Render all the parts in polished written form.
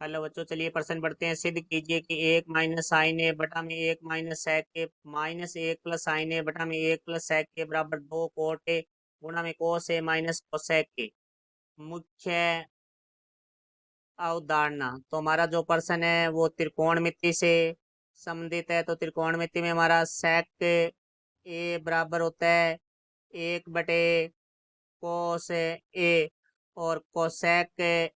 Hello बच्चों, चलिए प्रश्न पढ़ते हैं। सिद्ध कीजिए कि एक माइनस साइन ए बटा में एक माइनस सेक के माइनस एक प्लस साइन ए बटा में एक प्लस सेक के बराबर दो कोट ए गुणा में कोस ए माइनस कोसेक के मुख्य अवधारणा। तो हमारा जो प्रश्न है वो त्रिकोणमिति से संबंधित है। तो त्रिकोणमिति में हमारा सेक ए बराबर होता है एक बटे कोस ए और कोसेक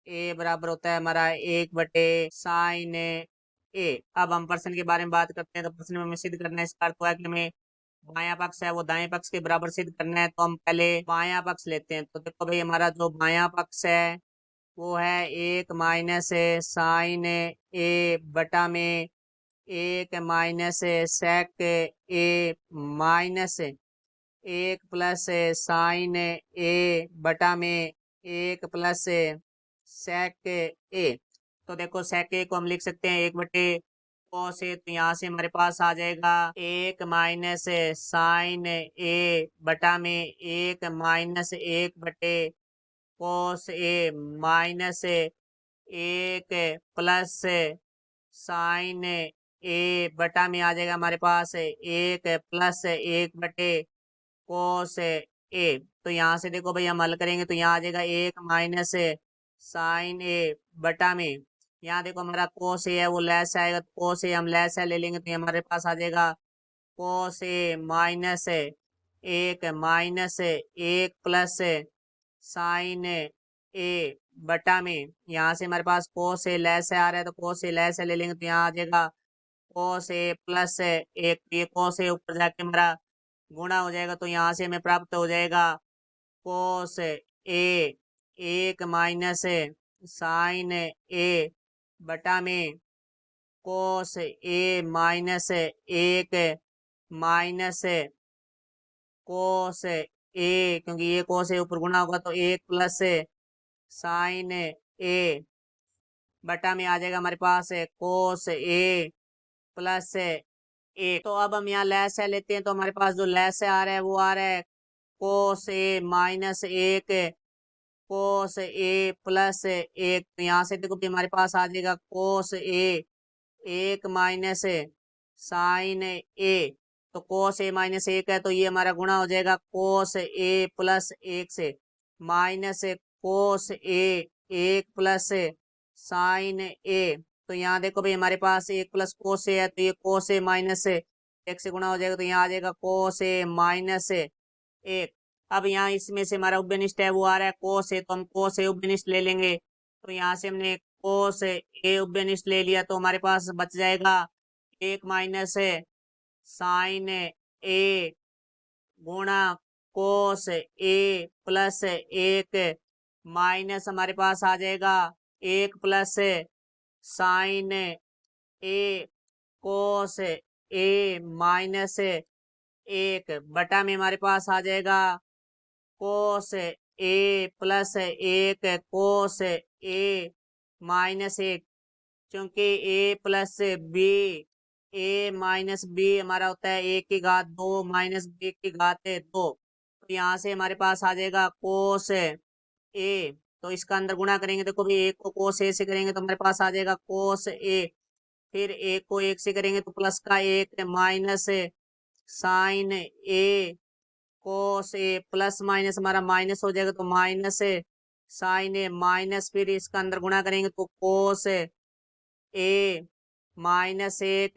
ए बराबर होता है हमारा एक बटे साइन ए। अब हम प्रश्न के बारे में बात करते हैं। तो प्रश्न में हमें सिद्ध करना है, इसका अर्थ हुआ कि हमें बायां पक्ष है वो दाएं पक्ष के बराबर सिद्ध करना है। तो हम पहले बायां पक्ष लेते हैं। तो देखो भाई, हमारा जो बायां पक्ष है वो है एक माइनस साइन ए बटा में एक माइनस सेक ए माइनस एक प्लस साइन ए बटा में एक प्लस सेक ए। तो देखो, सेक ए को हम लिख सकते हैं एक बटे कोस ए। तो यहाँ से हमारे पास आ जाएगा एक माइनस साइन ए बटा में एक माइनस एक बटे कोस ए माइनस एक प्लस साइन ए बटा में आ जाएगा हमारे पास एक प्लस एक बटे कोस ए। तो यहाँ से देखो भाई, हम हल करेंगे तो यहाँ आ जाएगा एक माइनस साइन ए बटा में, यहाँ देखो हमारा कोस ए है वो लेस आएगा। तो कोस ए हम लेस है ले लेंगे तो ये हमारे पास आ जाएगा कोस ए माइनस एक माइनस एक प्लस साइन ए बटा में, यहाँ से हमारे पास कोस ए लेस आ रहा है तो कोस ए लेस ले लेंगे तो यहाँ आ जाएगा कोस ए प्लस एक। ये कोस ए ऊपर जाके हमारा गुणा हो जाएगा। तो यहाँ से हमें प्राप्त हो जाएगा कोस ए एक माइनस साइन ए बटा में कोस ए माइनस एक माइनस कोस ए, क्योंकि ये कोस ए ऊपर गुणा होगा तो एक प्लस साइन ए बटा में आ जाएगा हमारे पास कोस ए प्लस ए। तो अब हम यहाँ लैस है लेते हैं। तो हमारे पास जो लैस आ रहा है वो आ रहा है कोस ए माइनस एक कोस ए प्लस एक। तो यहाँ से देखो कि हमारे पास आ जाएगा कोस ए एक माइनस साइन ए। तो कोस ए माइनस एक है तो ये हमारा गुणा हो जाएगा कोस ए प्लस एक से माइनस कोस ए एक प्लस साइन ए। तो यहाँ देखो भाई, हमारे पास एक प्लस कोस ए है तो ये कोस ए माइनस एक से गुणा हो जाएगा। तो यहाँ आ जाएगा कोस ए माइनस एक। अब यहाँ इसमें से हमारा उभयनिष्ठ है वो आ रहा है कोस ए, तो हम कोस ए उभयनिष्ठ ले लेंगे। तो यहाँ से हमने कोस ए उभयनिष्ठ ले लिया तो हमारे पास बच जाएगा एक माइनस साइन ए गुणा कोस ए प्लस एक माइनस हमारे पास आ जाएगा एक प्लस साइन ए कोस ए माइनस एक बटा में हमारे पास आ जाएगा कोस ए प्लस एक कोस ए माइनस एक। क्योंकि ए प्लस बी ए माइनस बी हमारा होता है ए की घात दो माइनस बी की घात दो। तो यहाँ से हमारे पास आ जाएगा कोस ए। तो इसका अंदर गुणा करेंगे, देखो भी एक को कोस ए से करेंगे तो हमारे पास आ जाएगा कोस ए, फिर एक को एक से करेंगे तो प्लस का एक माइनस साइन ए कोस ए प्लस माइनस हमारा माइनस हो जाएगा तो माइनस साइन ए माइनस, फिर इसका अंदर गुणा करेंगे तो कोस ए माइनस एक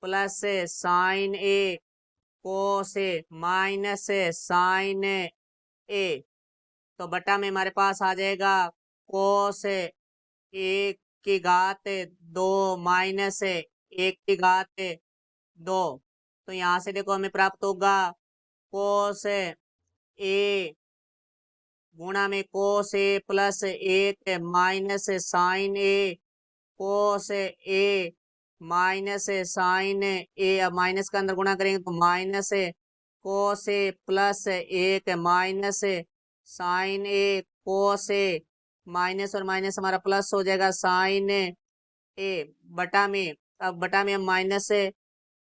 प्लस साइन ए कोस ए माइनस साइन ए। तो बटा में हमारे पास आ जाएगा कोस एक की घात दो माइनस एक की घात दो। तो यहाँ से देखो हमें प्राप्त होगा कोस ए गुणा में कोस ए प्लस एक माइनस साइन ए कोस ए माइनस साइन ए। अब माइनस का अंदर गुणा करेंगे तो माइनस कोस ए प्लस एक माइनस साइन ए कोस ए माइनस और माइनस हमारा प्लस हो जाएगा साइन ए बटा में। अब बटा में हम माइनस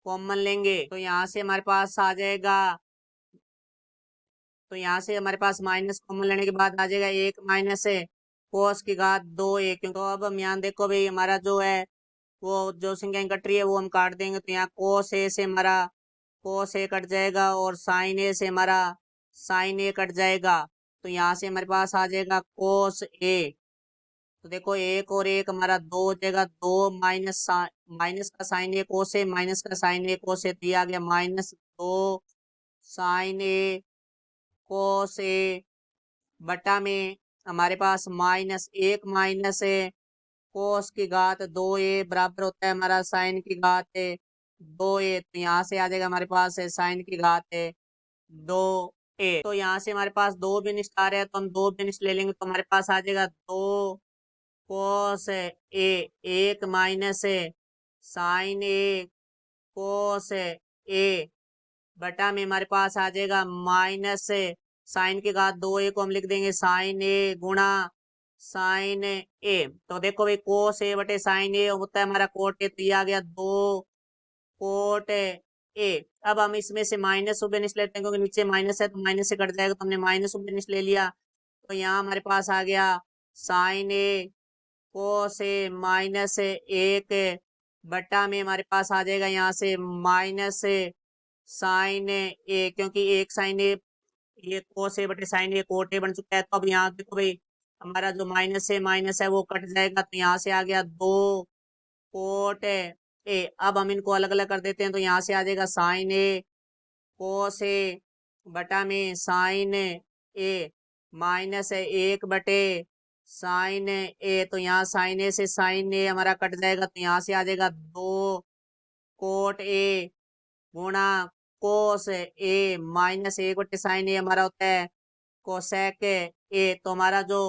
कॉमन लेंगे तो यहाँ से हमारे पास आ जाएगा, तो यहाँ से हमारे पास माइनस कॉमन लेने के बाद आ जाएगा एक माइनस कोस की घात 2a, क्योंकि तो अब हम यहाँ देखो भाई हमारा जो है वो जो संख्याएं कट रही है वो हम काट देंगे, तो यहाँ कोस ए से हमारा कोस ए कट जाएगा और साइन ए से हमारा साइन ए कट जाएगा। तो यहाँ से हमारे पास आ जाएगा कोस ए। तो देखो एक और एक हमारा 2 हो जाएगा, 2 माइनस माइनस का साइन ए कोस ए, माइनस का साइन ए कोस ए, तो ये आ गया -2 साइन ए कोस ए बटा में हमारे पास -1 माइनस है कोस की घात 2a बराबर होता है हमारा साइन की घात है 2a। तो यहाँ से आ जाएगा हमारे पास है साइन की घात है 2a। तो यहाँ से हमारे पास दो बिनिष्ट आ रहे हैं, तो हम दो बिनिष्ट ले लेंगे, तो हमारे पास आ जाएगा 2 कोस ए, एक माइनस है साइन ए कोस ए बटा में हमारे पास आ जाएगा माइनस साइन की घात 2a को हम लिख देंगे साइन ए गुणा साइन ए। तो देखो भाई कोस ए बटे साइन ए होता है हमारा कोट ए, तो ये आ गया 2 कोट ए। अब हम इसमें से माइनस उबेनिश लेते हैं, क्योंकि नीचे माइनस है तो माइनस से कट जाएगा, तो हमने माइनस उबेनिश ले लिया। तो यहाँ हमारे पास आ गया साइन ए कोस ए माइनस 1 बटा में हमारे पास आ जाएगा यहाँ से माइनस साइन ए, क्योंकि एक साइन ए ये कोस ए बटे साइन ए कोट ए बन चुका है। तो अब यहाँ देखो भाई हमारा जो माइनस है वो कट जाएगा, तो यहाँ से आ गया 2 कोट ए। अब हम इनको अलग अलग कर देते हैं, तो यहाँ से आ जाएगा साइन ए कोस ए बटा में साइन ए माइनस 1 बटे साइन ए। तो यहाँ साइन ए से साइन ए हमारा कट जाएगा, तो यहाँ से आ जाएगा 2 कोट ए गुणा कोस ए -1 बटे साइन ए हमारा होता है कोसेक ए। तो हमारा जो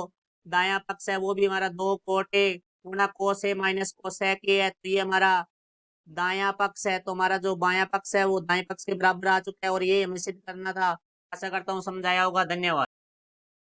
दाया पक्ष है वो भी हमारा 2 कोट ए गुणा कोस ए माइनस कोसेक ए है, तो ये हमारा दाया पक्ष है। तो हमारा जो बाया पक्ष है वो दाएं पक्ष के बराबर आ चुका है, और ये हमें सिद्ध करना था। आशा करता हूँ समझाया होगा। धन्यवाद।